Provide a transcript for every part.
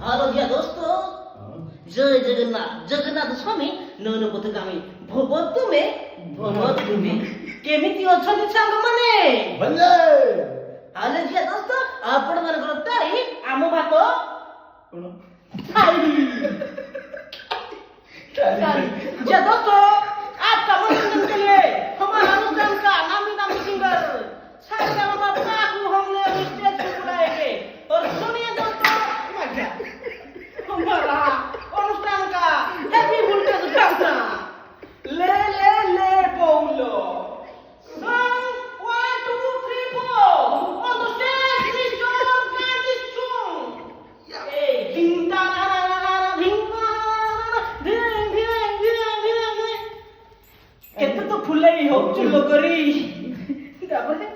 Hello Zia দোস্ত, জয় জগন্নাথ। ଜଗନ୍ନାଥ ସ୍ୱାମୀ ନୟନ ପଥଗାମୀ ଭବ ତୁମେ ଭବ ତୁମେ। କେମିତି ଅଛନ୍ତି ସାଙ୍ଗମାନେ? ହେଲେ ଜିଆ ଦୋସ୍ତ, ଆପଣମାନଙ୍କର ତାରି ଆମ ଭାତ जिया दोस्तों, आपका मनोरंजन के लिए हमारा अनुष्ठान का नामी नामी सिंगर सारेगामा पाकू हमने स्टेज पे बुलाएंगे। और सुनिए दोस्तों, हमारा अनुष्ठान का हैप्पी वोल्टेज गाना ले ले ले बोलो। Song 1 2 3 4 on the stage, Mr. Gandhi Song. Hey, ding da da da da da ding da କେତେ ତ ଫୁଲେଇ ହଉଛୁ ଲୋକରି ତାପରେ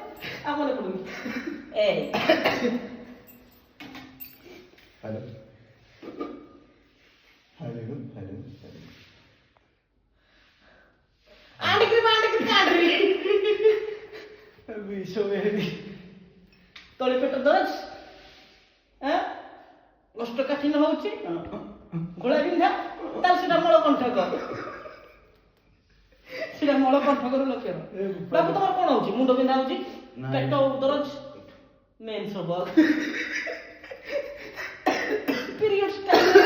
ଆମର ପଡୁନି ଏ हेलो हेलो हेलो ଆଣିକି କାଢି ବିଷ ବେରି ତଳି ପେଟ ଦରଜ କୋଷ୍ଠକାଠିନ୍ୟ ହଉଛି, ଘୋଳା ବିନ୍ଧା, ତାହେଲେ ସେଟା ମଳକଣ୍ଠକ। ସେଟା ମଳକଣ୍ଠକର ଲକ୍ଷଣ। ବାବୁ ତମର କଣ ହଉଛି? ମୁଣ୍ଡ ବିନ୍ଧା ହଉଛି, ପେଟ ଦରଜ, ମେନ୍ସ ହବ, ପିରିୟଡ୍ସ ଟାଇମ୍